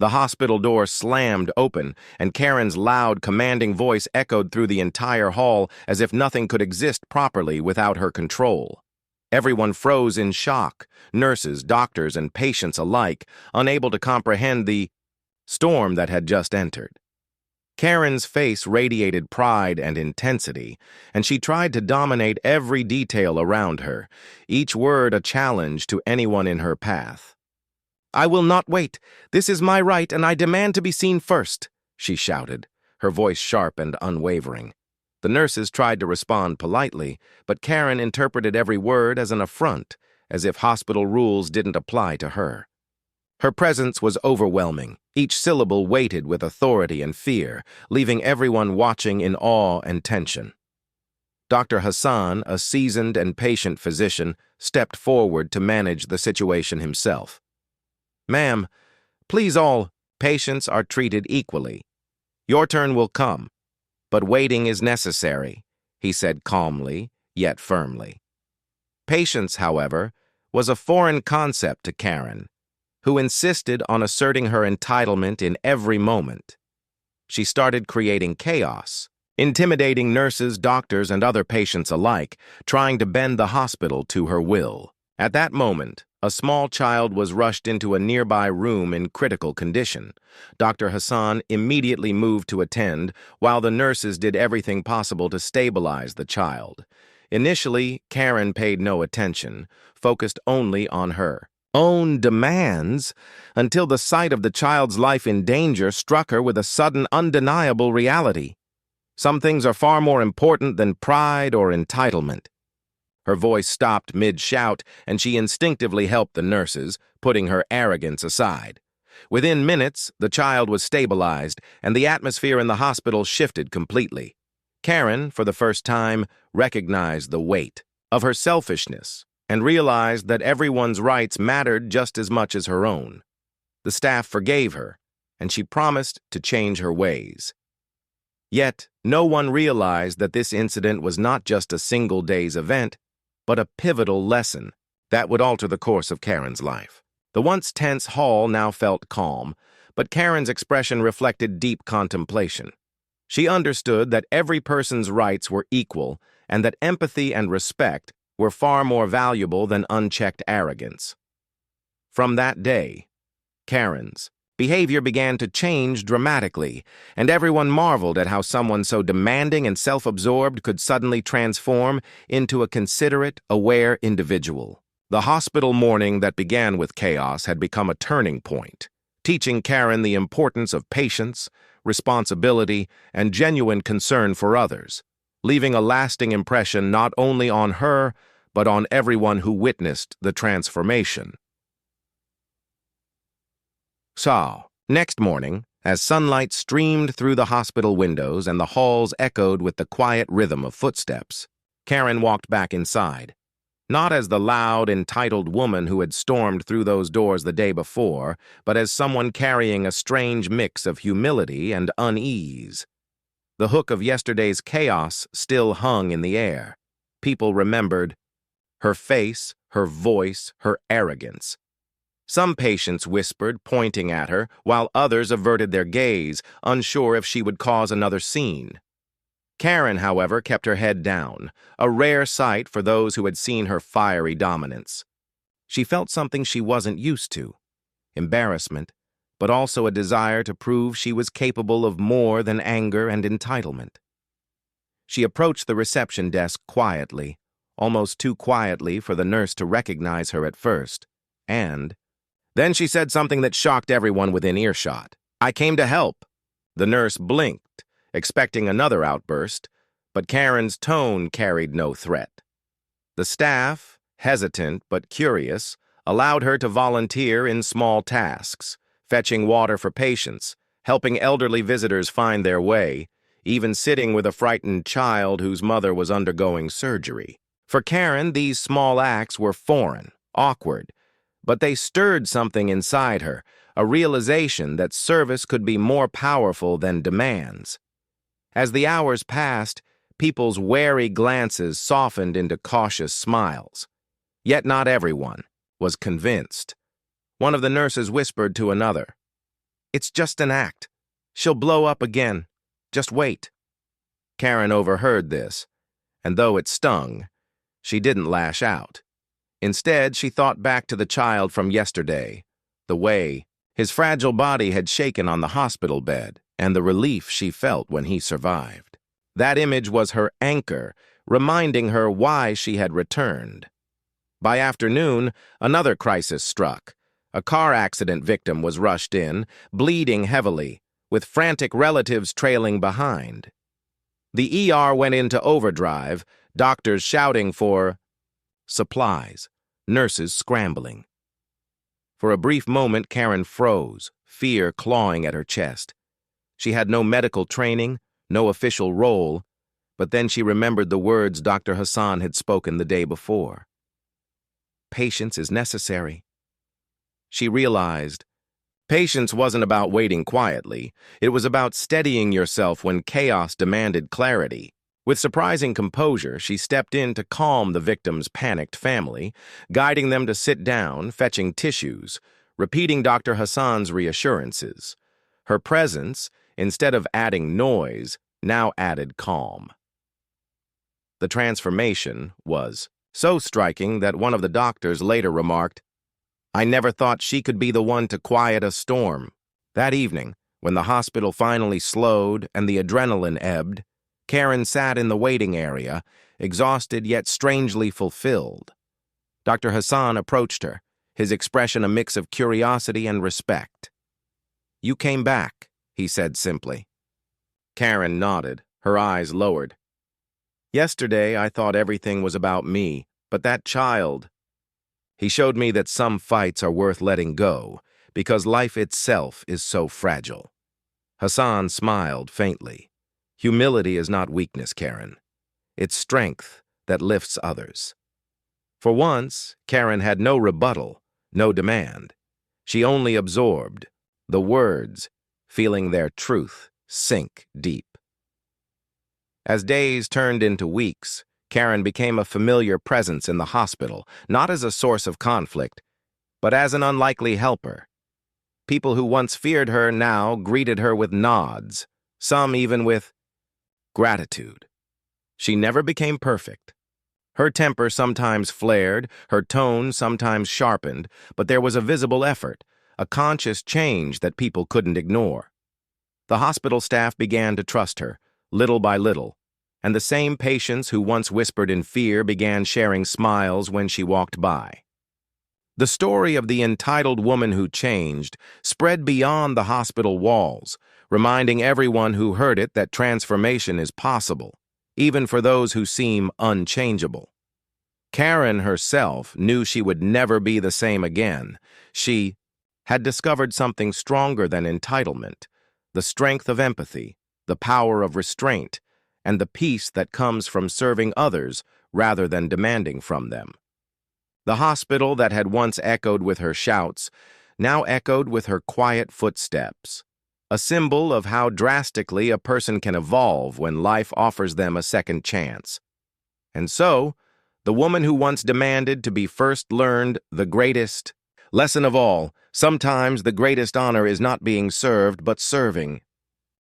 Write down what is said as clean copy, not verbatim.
The hospital door slammed open, and Karen's loud, commanding voice echoed through the entire hall as if nothing could exist properly without her control. Everyone froze in shock, nurses, doctors, and patients alike, unable to comprehend the storm that had just entered. Karen's face radiated pride and intensity, and she tried to dominate every detail around her, each word a challenge to anyone in her path. "I will not wait. This is my right, and I demand to be seen first," she shouted, her voice sharp and unwavering. The nurses tried to respond politely, but Karen interpreted every word as an affront, as if hospital rules didn't apply to her. Her presence was overwhelming, each syllable weighted with authority and fear, leaving everyone watching in awe and tension. Dr. Hassan, a seasoned and patient physician, stepped forward to manage the situation himself. "Ma'am, please all patients are treated equally. Your turn will come, but waiting is necessary," he said calmly, yet firmly. Patience, however, was a foreign concept to Karen, who insisted on asserting her entitlement in every moment. She started creating chaos, intimidating nurses, doctors, and other patients alike, trying to bend the hospital to her will. At that moment, a small child was rushed into a nearby room in critical condition. Dr. Hassan immediately moved to attend, while the nurses did everything possible to stabilize the child. Initially, Karen paid no attention, focused only on her own demands, until the sight of the child's life in danger struck her with a sudden, undeniable reality. Some things are far more important than pride or entitlement. Her voice stopped mid-shout, and she instinctively helped the nurses, putting her arrogance aside. Within minutes, the child was stabilized, and the atmosphere in the hospital shifted completely. Karen, for the first time, recognized the weight of her selfishness and realized that everyone's rights mattered just as much as her own. The staff forgave her, and she promised to change her ways. Yet, no one realized that this incident was not just a single day's event, but a pivotal lesson that would alter the course of Karen's life. The once tense hall now felt calm, but Karen's expression reflected deep contemplation. She understood that every person's rights were equal and that empathy and respect were far more valuable than unchecked arrogance. From that day, Karen's behavior began to change dramatically, and everyone marveled at how someone so demanding and self-absorbed could suddenly transform into a considerate, aware individual. The hospital morning that began with chaos had become a turning point, teaching Karen the importance of patience, responsibility, and genuine concern for others, leaving a lasting impression not only on her, but on everyone who witnessed the transformation. So, next morning, as sunlight streamed through the hospital windows and the halls echoed with the quiet rhythm of footsteps, Karen walked back inside, not as the loud, entitled woman who had stormed through those doors the day before, but as someone carrying a strange mix of humility and unease. The hook of yesterday's chaos still hung in the air. People remembered her face, her voice, her arrogance. Some patients whispered, pointing at her, while others averted their gaze, unsure if she would cause another scene. Karen, however, kept her head down, a rare sight for those who had seen her fiery dominance. She felt something she wasn't used to, embarrassment, but also a desire to prove she was capable of more than anger and entitlement. She approached the reception desk quietly, almost too quietly for the nurse to recognize her at first, and then she said something that shocked everyone within earshot. "I came to help." The nurse blinked, expecting another outburst, but Karen's tone carried no threat. The staff, hesitant but curious, allowed her to volunteer in small tasks, fetching water for patients, helping elderly visitors find their way, even sitting with a frightened child whose mother was undergoing surgery. For Karen, these small acts were foreign, awkward, but they stirred something inside her, a realization that service could be more powerful than demands. As the hours passed, people's wary glances softened into cautious smiles. Yet not everyone was convinced. One of the nurses whispered to another, It's just an act. She'll blow up again. Just wait. Karen overheard this, and though it stung, she didn't lash out. Instead, she thought back to the child from yesterday, the way his fragile body had shaken on the hospital bed, and the relief she felt when he survived. That image was her anchor, reminding her why she had returned. By afternoon, another crisis struck. A car accident victim was rushed in, bleeding heavily, with frantic relatives trailing behind. The ER went into overdrive, doctors shouting for supplies, nurses scrambling. For a brief moment, Karen froze, fear clawing at her chest. She had no medical training, no official role, but then she remembered the words Dr. Hassan had spoken the day before. Patience is necessary. She realized patience wasn't about waiting quietly. It was about steadying yourself when chaos demanded clarity. With surprising composure, she stepped in to calm the victim's panicked family, guiding them to sit down, fetching tissues, repeating Dr. Hassan's reassurances. Her presence, instead of adding noise, now added calm. The transformation was so striking that one of the doctors later remarked, "I never thought she could be the one to quiet a storm." That evening, when the hospital finally slowed and the adrenaline ebbed, Karen sat in the waiting area, exhausted yet strangely fulfilled. Dr. Hassan approached her, his expression a mix of curiosity and respect. "You came back," he said simply. Karen nodded, her eyes lowered. "Yesterday, I thought everything was about me, but that child..." He showed me that some fights are worth letting go, because life itself is so fragile. Hassan smiled faintly. Humility is not weakness, Karen. It's strength that lifts others. For once, Karen had no rebuttal, no demand. She only absorbed the words, feeling their truth sink deep. As days turned into weeks, Karen became a familiar presence in the hospital, not as a source of conflict, but as an unlikely helper. People who once feared her now greeted her with nods, some even with gratitude. She never became perfect. Her temper sometimes flared, her tone sometimes sharpened, but there was a visible effort, a conscious change that people couldn't ignore. The hospital staff began to trust her, little by little, and the same patients who once whispered in fear began sharing smiles when she walked by. The story of the entitled woman who changed spread beyond the hospital walls, reminding everyone who heard it that transformation is possible, even for those who seem unchangeable. Karen herself knew she would never be the same again. She had discovered something stronger than entitlement, the strength of empathy, the power of restraint, and the peace that comes from serving others rather than demanding from them. The hospital that had once echoed with her shouts now echoed with her quiet footsteps, a symbol of how drastically a person can evolve when life offers them a second chance. And so, the woman who once demanded to be first learned the greatest lesson of all, sometimes the greatest honor is not being served but serving.